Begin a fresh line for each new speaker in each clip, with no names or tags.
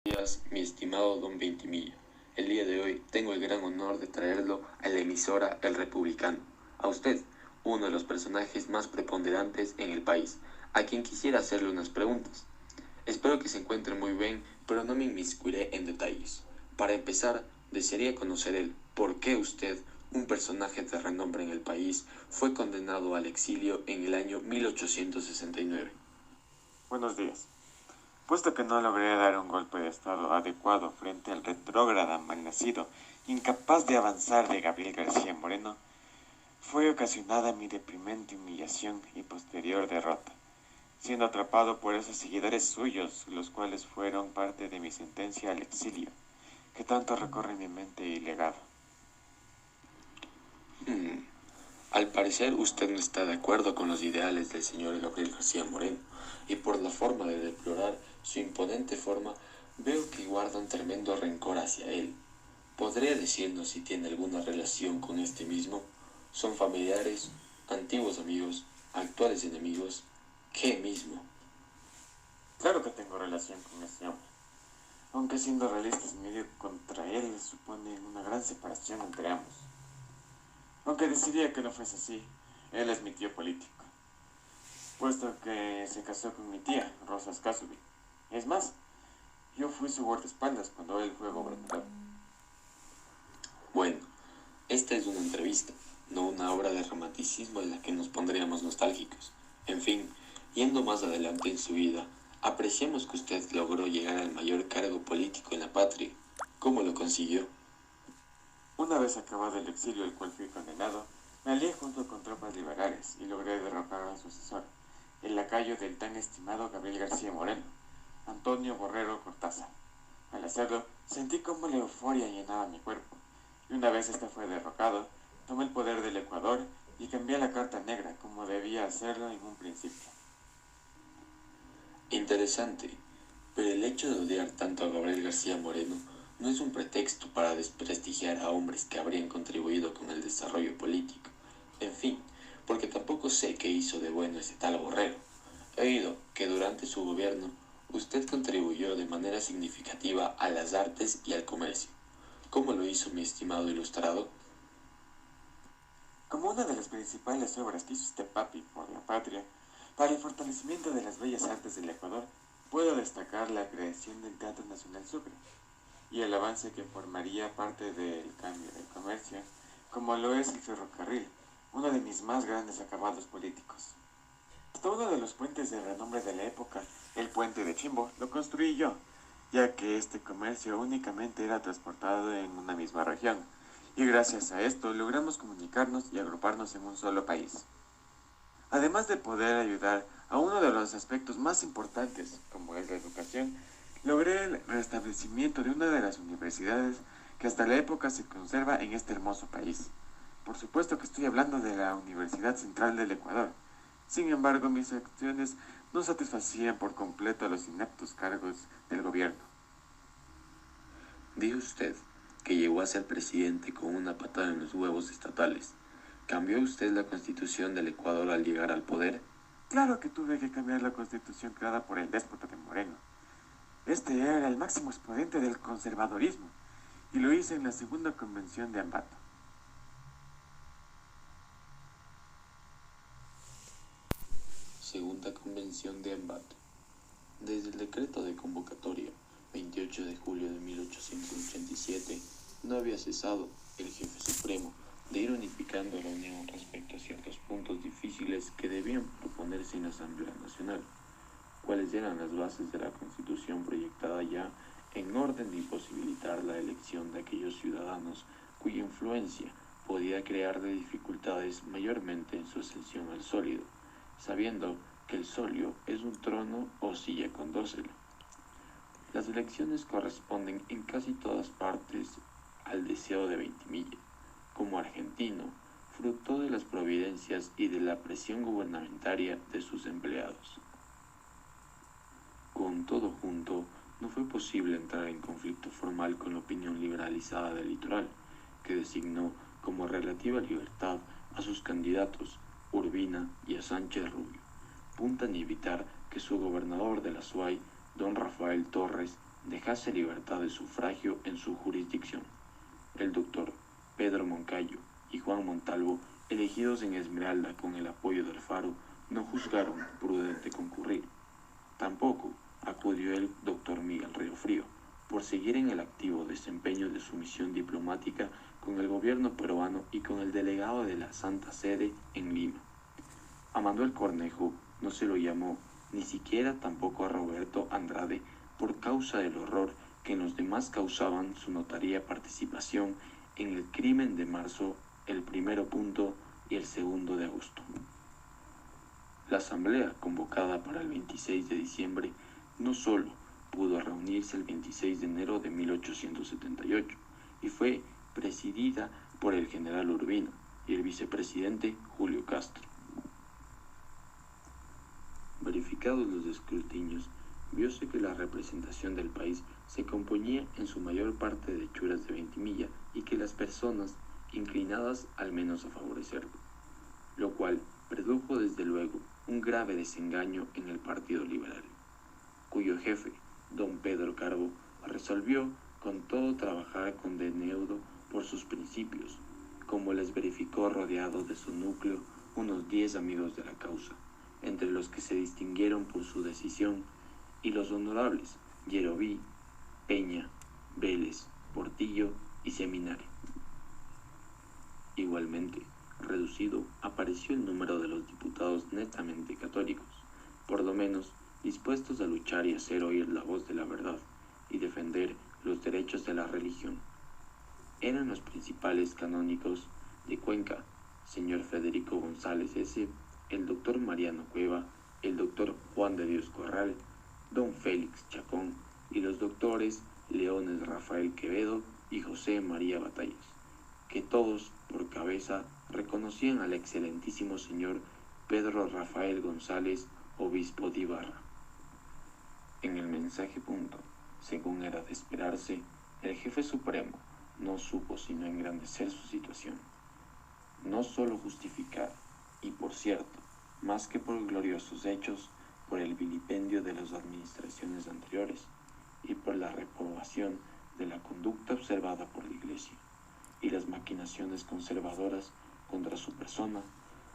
Días, mi estimado don Ventimilla. El día de hoy tengo el gran honor de traerlo a la emisora El Republicano. A usted, uno de los personajes más preponderantes en el país, a quien quisiera hacerle unas preguntas. Espero que se encuentre muy bien, pero no me inmiscuiré en detalles. Para empezar, desearía conocer el por qué usted, un personaje de renombre en el país, fue condenado al exilio en el año 1869.
Buenos días. Puesto que no logré dar un golpe de estado adecuado frente al retrógrada malnacido, incapaz de avanzar de Gabriel García Moreno, fue ocasionada mi deprimente humillación y posterior derrota, siendo atrapado por esos seguidores suyos, los cuales fueron parte de mi sentencia al exilio, que tanto recorre mi mente y legado.
Al parecer usted no está de acuerdo con los ideales del señor Gabriel García Moreno, y por la forma de deplorar su imponente forma, veo que guarda un tremendo rencor hacia él. ¿Podría decirnos si tiene alguna relación con este mismo? ¿Son familiares, antiguos amigos, actuales enemigos? ¿Qué mismo?
Claro que tengo relación con ese hombre, aunque siendo realistas mi odio contra él supone una gran separación entre ambos. Aunque decidiría que no fuese así, él es mi tío político, puesto que se casó con mi tía, Rosa Scasubi. Es más, yo fui su guardaespaldas cuando él fue gobernador.
Bueno, esta es una entrevista, no una obra de romanticismo en la que nos pondríamos nostálgicos. En fin, yendo más adelante en su vida, apreciamos que usted logró llegar al mayor cargo político en la patria. ¿Cómo lo consiguió?
Una vez acabado el exilio al cual fui condenado, me alié junto con tropas liberales y logré derrocar a su sucesor, el lacayo del tan estimado Gabriel García Moreno, Antonio Borrero Cortázar. Al hacerlo, sentí como la euforia llenaba mi cuerpo, y una vez este fue derrocado, tomé el poder del Ecuador y cambié la carta negra como debía hacerlo en un principio.
Interesante, pero el hecho de odiar tanto a Gabriel García Moreno no es un pretexto para desprestigiar a hombres que habrían contribuido con el desarrollo político. En fin, porque tampoco sé qué hizo de bueno ese tal Borrero. He oído que durante su gobierno usted contribuyó de manera significativa a las artes y al comercio. ¿Cómo lo hizo mi estimado ilustrado?
Como una de las principales obras que hizo este papi por la patria, para el fortalecimiento de las bellas artes del Ecuador, puedo destacar la creación del Teatro Nacional Sucre y el avance que formaría parte del cambio del comercio, como lo es el ferrocarril, uno de mis más grandes acabados políticos. Hasta uno de los puentes de renombre de la época, el puente de Chimbo, lo construí yo, ya que este comercio únicamente era transportado en una misma región, y gracias a esto logramos comunicarnos y agruparnos en un solo país. Además de poder ayudar a uno de los aspectos más importantes, como es la educación, logré el restablecimiento de una de las universidades que hasta la época se conserva en este hermoso país. Por supuesto que estoy hablando de la Universidad Central del Ecuador. Sin embargo, mis acciones no satisfacían por completo a los ineptos cargos del gobierno.
Dijo usted que llegó a ser presidente con una patada en los huevos estatales. ¿Cambió usted la constitución del Ecuador al llegar al poder?
Claro que tuve que cambiar la constitución creada por el déspota de Moreno. Este era el máximo exponente del conservadorismo, y lo hice en la segunda convención de Ambato.
Segunda Convención de Ambato. Desde el decreto de convocatoria 28 de julio de 1887, no había cesado el jefe supremo de ir unificando a la Unión respecto a ciertos puntos difíciles que debían proponerse en la Asamblea Nacional, cuáles eran las bases de la Constitución proyectada ya en orden de imposibilitar la elección de aquellos ciudadanos cuya influencia podía crearle dificultades mayormente en su ascensión al sólido, sabiendo que el solio es un trono o silla con dosel. Las elecciones corresponden en casi todas partes al deseo de Ventimilla, como argentino, fruto de las providencias y de la presión gubernamentaria de sus empleados. Con todo junto, no fue posible entrar en conflicto formal con la opinión liberalizada del litoral, que designó como relativa libertad a sus candidatos, Urbina y a Sánchez Rubio, punta en evitar que su gobernador de la SUAY, don Rafael Torres, dejase libertad de sufragio en su jurisdicción. El doctor Pedro Moncayo y Juan Montalvo, elegidos en Esmeralda con el apoyo del Faro, no juzgaron prudente concurrir. Tampoco acudió el doctor Miguel Riofrío, por seguir en el activo desempeño de su misión diplomática con el gobierno peruano y con el delegado de la Santa Sede en Lima. A Manuel Cornejo no se lo llamó, ni siquiera tampoco a Roberto Andrade, por causa del horror que en los demás causaban su notaria participación en el crimen de marzo, el 1 y el 2 de agosto. La asamblea convocada para el 26 de diciembre no solo pudo reunirse el 26 de enero de 1878 y fue presidida por el general Urbina y el vicepresidente Julio Castro. Verificados los escrutinios, vióse que la representación del país se componía en su mayor parte de hechuras de ventimilla y que las personas inclinadas al menos a favorecerlo, lo cual produjo desde luego un grave desengaño en el Partido Liberal, cuyo jefe, don Pedro Carbo, resolvió con todo trabajar con denuedo por sus principios, como les verificó rodeado de su núcleo unos 10 amigos de la causa, entre los que se distinguieron por su decisión, y los honorables Yeroví, Peña, Vélez, Portillo y Seminario. Igualmente, reducido apareció el número de los diputados netamente católicos, por lo menos dispuestos a luchar y hacer oír la voz de la verdad y defender los derechos de la religión. Eran los principales canónicos de Cuenca, señor Federico González S., el doctor Mariano Cueva, el doctor Juan de Dios Corral, don Félix Chacón y los doctores Leones Rafael Quevedo y José María Batallas, que todos, por cabeza, reconocían al excelentísimo señor Pedro Rafael González, obispo de Ibarra. En el mensaje punto, según era de esperarse, el jefe supremo no supo sino engrandecer su situación, no sólo justificar, y por cierto, más que por gloriosos hechos, por el vilipendio de las administraciones anteriores y por la reprobación de la conducta observada por la Iglesia y las maquinaciones conservadoras contra su persona,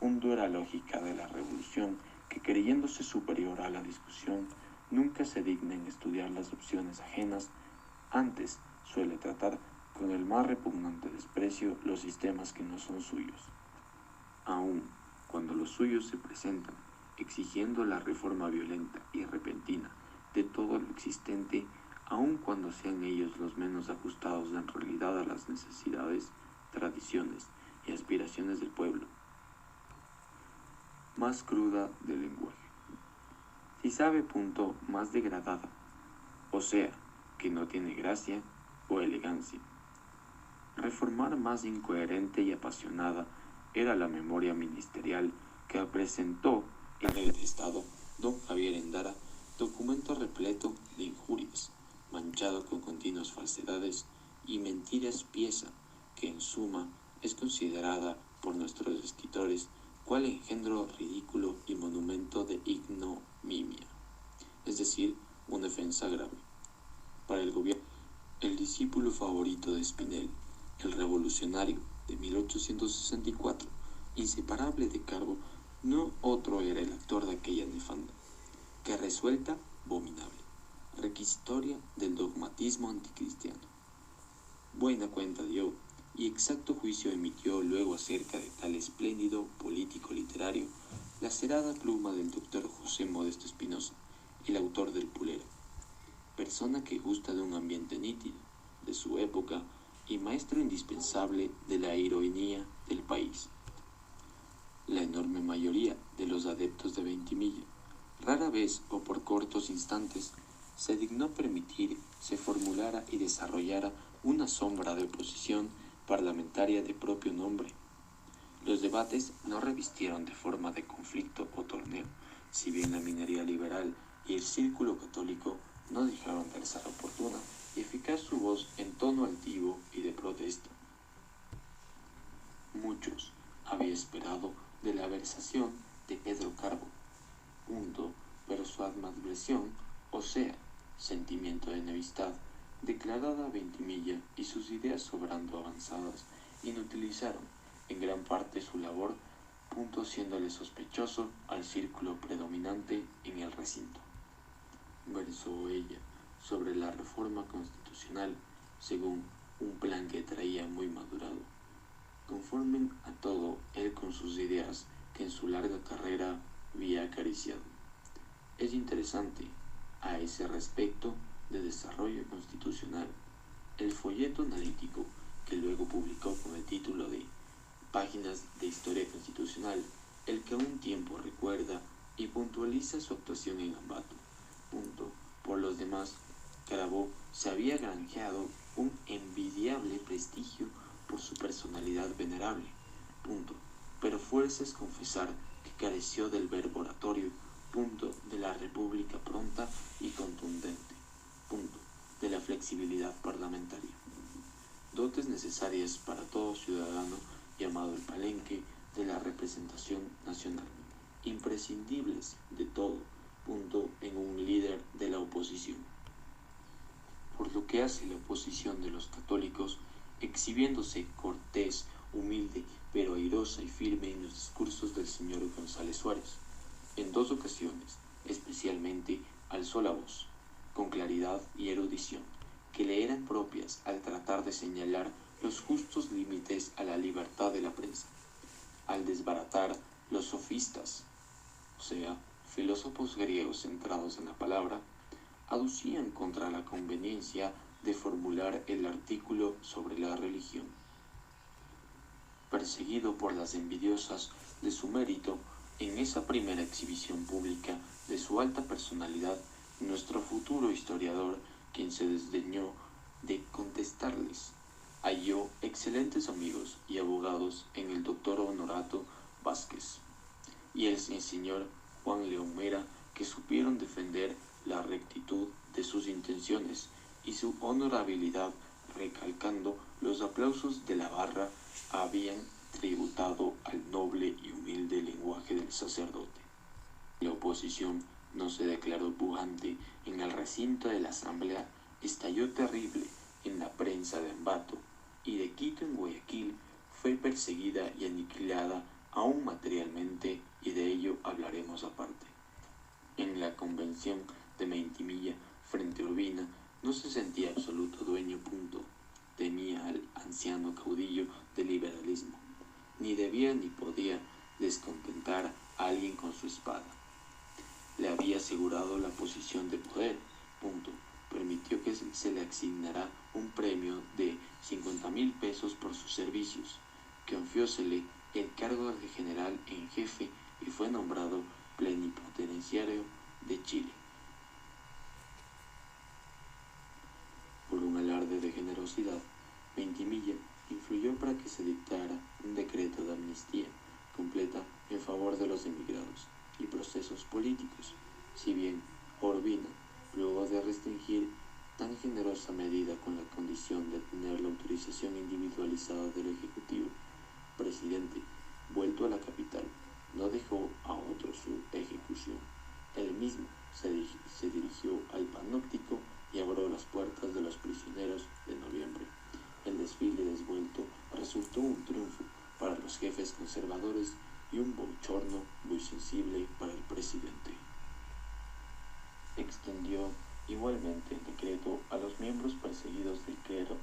hundo la lógica de la revolución que, creyéndose superior a la discusión, nunca se digna en estudiar las opciones ajenas, antes suele tratar con el más repugnante desprecio los sistemas que no son suyos. Aun cuando los suyos se presentan, exigiendo la reforma violenta y repentina de todo lo existente, aun cuando sean ellos los menos ajustados en realidad a las necesidades, tradiciones y aspiraciones del pueblo. Más cruda del lenguaje. Si sabe punto más degradada, o sea, que no tiene gracia o elegancia. Reformar más incoherente y apasionada era la memoria ministerial que presentó el jefe de Estado, don Javier Endara, documento repleto de injurias, manchado con continuas falsedades y mentiras, pieza que en suma es considerada por nuestros escritores cual engendro ridículo y monumento de ignominia, es decir, una ofensa grave. Para el gobierno, el discípulo favorito de Espinel, el revolucionario de 1864, inseparable de Carbo, no otro era el actor de aquella nefanda, que resuelta, abominable, requisitoria del dogmatismo anticristiano. Buena cuenta dio y exacto juicio emitió luego acerca de tal espléndido político literario la acerada pluma del doctor José Modesto Espinosa, el autor del Pulero, persona que gusta de un ambiente nítido, de su época, y maestro indispensable de la ironía del país. La enorme mayoría de los adeptos de Ventimilla, rara vez o por cortos instantes, se dignó permitir se formulara y desarrollara una sombra de oposición parlamentaria de propio nombre. Los debates no revistieron de forma de conflicto o torneo, si bien la minería liberal y el círculo católico no dejaron de alzar oportuna y eficaz su voz en tono altivo y de protesta. Muchos había esperado de la versación de Pedro Carbo, pero su animadversión, o sea, sentimiento de enemistad, declarada a Ventimiglia y sus ideas sobrando avanzadas, inutilizaron en gran parte su labor, siéndole sospechoso al círculo predominante en el recinto. Versó ella sobre la reforma constitucional según un plan que traía muy madurado, conforme a todo él con sus ideas que en su larga carrera había acariciado. Es interesante, a ese respecto de desarrollo constitucional, el folleto analítico que luego publicó con el título de Páginas de Historia Constitucional, el que a un tiempo recuerda y puntualiza su actuación en Ambato. Por los demás, Carabobo se había granjeado un envidiable prestigio por su personalidad venerable. Pero fuerza es confesar que careció del verbo oratorio, de la república pronta y contundente, de la flexibilidad parlamentaria. Dotes necesarias para todo ciudadano llamado el palenque de la representación nacional, imprescindibles de todo, en un líder de la oposición. Por lo que hace la oposición de los católicos, exhibiéndose cortés, humilde, pero airosa y firme en los discursos del señor González Suárez. En 2 ocasiones, especialmente, alzó la voz, con claridad y erudición, que le eran propias al tratar de señalar los justos límites a la libertad de la prensa, al desbaratar los sofistas, o sea, filósofos griegos centrados en la palabra, aducían contra la conveniencia de formular el artículo sobre la religión. Perseguido por las envidiosas de su mérito, en esa primera exhibición pública de su alta personalidad, nuestro futuro historiador, quien se desdeñó de contestarles, halló excelentes amigos y abogados en el doctor Honorato Vázquez y el señor Juan León Mera, que supieron defender la rectitud de sus intenciones y su honorabilidad, recalcando los aplausos de la barra habían tributado al noble y humilde lenguaje del sacerdote. La oposición no se declaró pujante en el recinto de la asamblea, estalló terrible en la prensa de Ambato, y de Quito en Guayaquil fue perseguida y aniquilada aún materialmente, y de ello hablaremos aparte. En la convención de Ventimiglia frente a Urbina no se sentía absoluto dueño. Temía al anciano caudillo del liberalismo. Ni debía ni podía descontentar a alguien con su espada. Le había asegurado la posición de poder. Permitió que se le asignara un premio de 50,000 pesos por sus servicios. Confiósele el cargo de general en jefe y fue nombrado plenipotenciario de Chile. Por un alarde de generosidad, Ventimiglia influyó para que se dictara un decreto de amnistía completa en favor de los emigrados y procesos políticos, si bien Urbina, luego de restringir tan generosa medida con la condición de tener la autorización individualizada del Ejecutivo, presidente, vuelto a la capital, no dejó a otro su ejecución. Él mismo se dirigió al Panóptico y abrió las puertas de los prisioneros de noviembre. El desfile desvuelto resultó un triunfo para los jefes conservadores y un bochorno muy sensible para el presidente. Extendió igualmente el decreto a los miembros perseguidos del clero.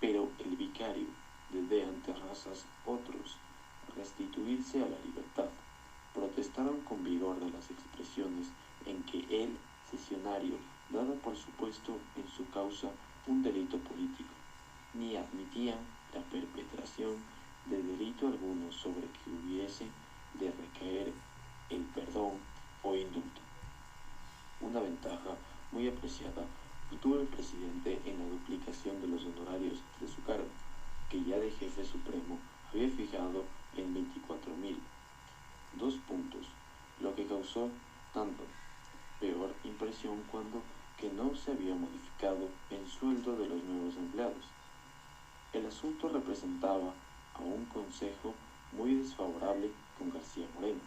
Pero el vicario de ante razas otros restituirse a la libertad. Protestaron con vigor de las expresiones en que el sesionario daba por supuesto en su causa un delito político, ni admitían la perpetración de delito alguno sobre que hubiese de recaer el perdón o indulto. Una ventaja muy apreciada obtuvo el presidente en la duplicación de los honorarios de su cargo, que ya de jefe supremo había fijado en 24,000, lo que causó tanto peor impresión cuando que no se había modificado el sueldo de los nuevos empleados. El asunto representaba a un consejo muy desfavorable con García Moreno,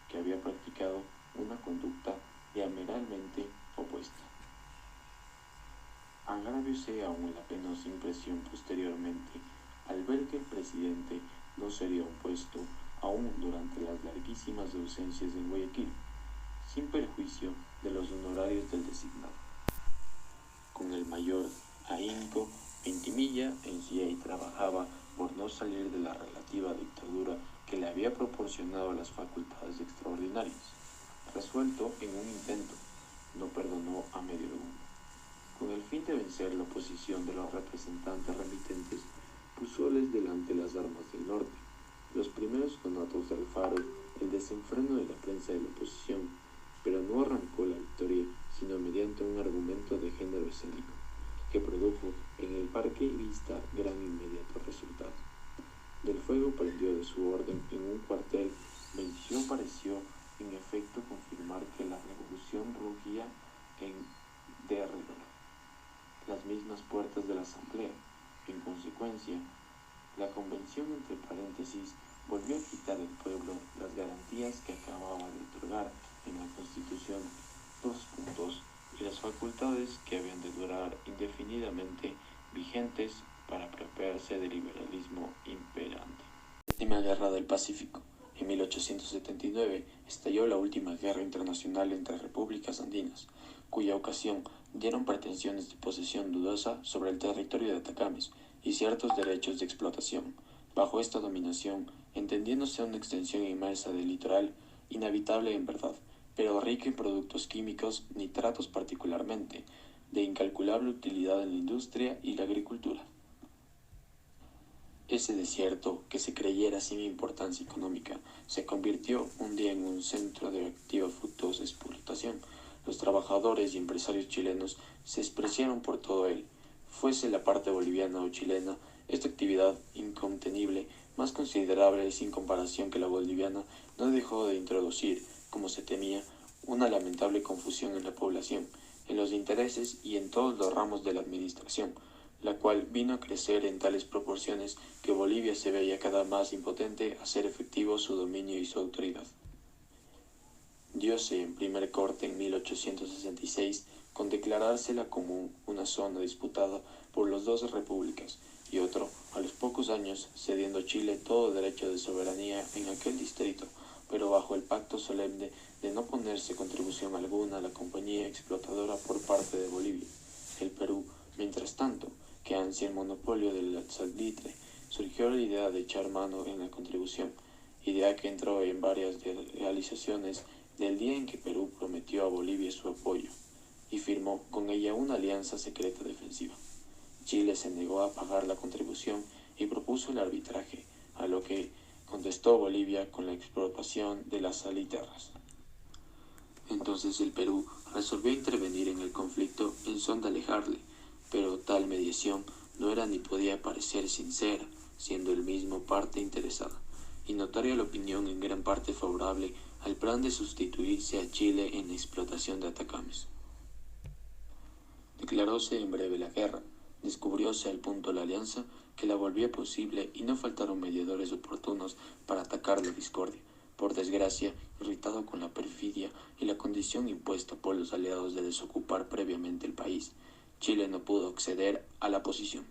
que había practicado una conducta diametralmente opuesta. Agravio sea aún la penosa impresión posteriormente al ver que el presidente no sería opuesto aún durante las larguísimas ausencias en Guayaquil, sin perjuicio de los honorarios del designado. Con el mayor ahínco, Ventimilla en sí y trabajaba por no salir de la relativa dictadura que le había proporcionado las facultades extraordinarias. Resuelto en un intento, no perdonó a medio alguno. Con el fin de vencer la oposición de los representantes remitentes, púsoles delante las armas del norte, los primeros conatos de Alfaro, el desenfreno de la prensa de la oposición, pero no arrancó la victoria, sino mediante un argumento de género escénico, que produjo en el parqueísta gran inmediato resultado. Del fuego prendió de su orden en un cuartel, mención pareció en efecto confirmar que la revolución rugía en derredor las mismas puertas de la asamblea. En consecuencia, la convención, entre paréntesis, volvió a quitar al pueblo las garantías que acababa de otorgar en la Constitución, y las facultades que habían de durar indefinidamente vigentes para apropiarse del liberalismo imperante. Última Guerra del Pacífico. En 1879 estalló la última guerra internacional entre repúblicas andinas, cuya ocasión dieron pretensiones de posesión dudosa sobre el territorio de Atacames y ciertos derechos de explotación. Bajo esta dominación, entendiéndose una extensión inmensa del litoral, inhabitable en verdad, pero rica en productos químicos, nitratos particularmente, de incalculable utilidad en la industria y la agricultura. Ese desierto, que se creyera sin importancia económica, se convirtió un día en un centro de activa fructuosa explotación. Los trabajadores y empresarios chilenos se espreciaron por todo él. Fuese la parte boliviana o chilena, esta actividad incontenible, más considerable sin comparación que la boliviana, no dejó de introducir, como se temía, una lamentable confusión en la población, en los intereses y en todos los ramos de la administración, la cual vino a crecer en tales proporciones que Bolivia se veía cada vez más impotente a hacer efectivo su dominio y su autoridad. Diose en primer corte en 1866 con declarársela como una zona disputada por las dos repúblicas, y otro, a los pocos años, cediendo Chile todo derecho de soberanía en aquel distrito, pero bajo el pacto solemne de no ponerse contribución alguna a la compañía explotadora por parte de Bolivia. El Perú, mientras tanto, que ansia el monopolio del salitre, surgió la idea de echar mano en la contribución, idea que entró en varias realizaciones del día en que Perú prometió a Bolivia su apoyo, y firmó con ella una alianza secreta defensiva. Chile se negó a pagar la contribución y propuso el arbitraje, a lo que contestó Bolivia con la expropiación de las salitierras. Entonces el Perú resolvió intervenir en el conflicto en son de alejarle, pero tal mediación no era ni podía parecer sincera, siendo el mismo parte interesada, y notaria la opinión en gran parte favorable al plan de sustituirse a Chile en la explotación de Atacames. Declaróse en breve la guerra, descubrióse al punto la alianza que la volvía posible y no faltaron mediadores oportunos para atacar la discordia. Por desgracia, irritado con la perfidia y la condición impuesta por los aliados de desocupar previamente el país, Chile no pudo acceder a la posición.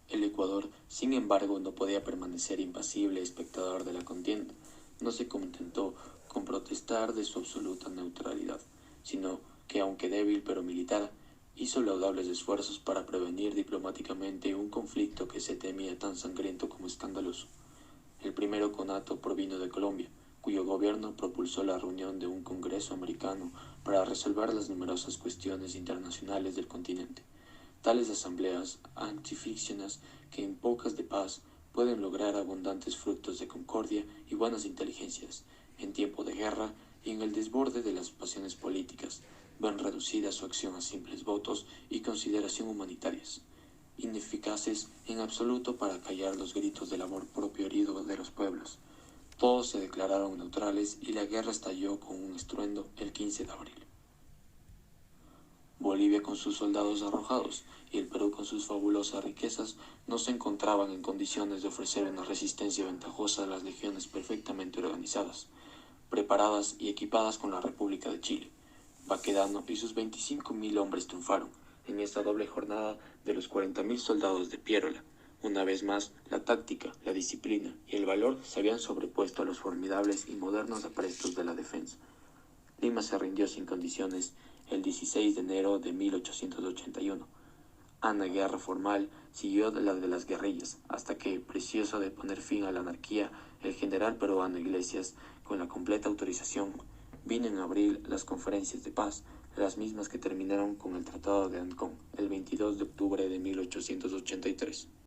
El Ecuador, sin embargo, no podía permanecer impasible espectador de la contienda. No se contentó con protestar de su absoluta neutralidad, sino que, aunque débil pero militar, hizo laudables esfuerzos para prevenir diplomáticamente un conflicto que se temía tan sangriento como escandaloso. El primero conato provino de Colombia, cuyo gobierno propulsó la reunión de un Congreso americano para resolver las numerosas cuestiones internacionales del continente. Tales asambleas antificciones que en pocas de paz pueden lograr abundantes frutos de concordia y buenas inteligencias, en tiempo de guerra y en el desborde de las pasiones políticas, ven reducida su acción a simples votos y consideración humanitarias, ineficaces en absoluto para callar los gritos del amor propio herido de los pueblos. Todos se declararon neutrales y la guerra estalló con un estruendo el 15 de abril. Bolivia con sus soldados arrojados y el Perú con sus fabulosas riquezas no se encontraban en condiciones de ofrecer una resistencia ventajosa a las legiones perfectamente organizadas, preparadas y equipadas con la República de Chile. Baquedano y sus 25.000 hombres triunfaron en esta doble jornada de los 40.000 soldados de Piérola. Una vez más, la táctica, la disciplina y el valor se habían sobrepuesto a los formidables y modernos aprestos de la defensa. Lima se rindió sin condiciones el 16 de enero de 1881. Una guerra formal siguió de la de las guerrillas, hasta que, precioso de poner fin a la anarquía, el general peruano Iglesias, con la completa autorización, vino en abril las conferencias de paz, las mismas que terminaron con el Tratado de Ancón el 22 de octubre de 1883.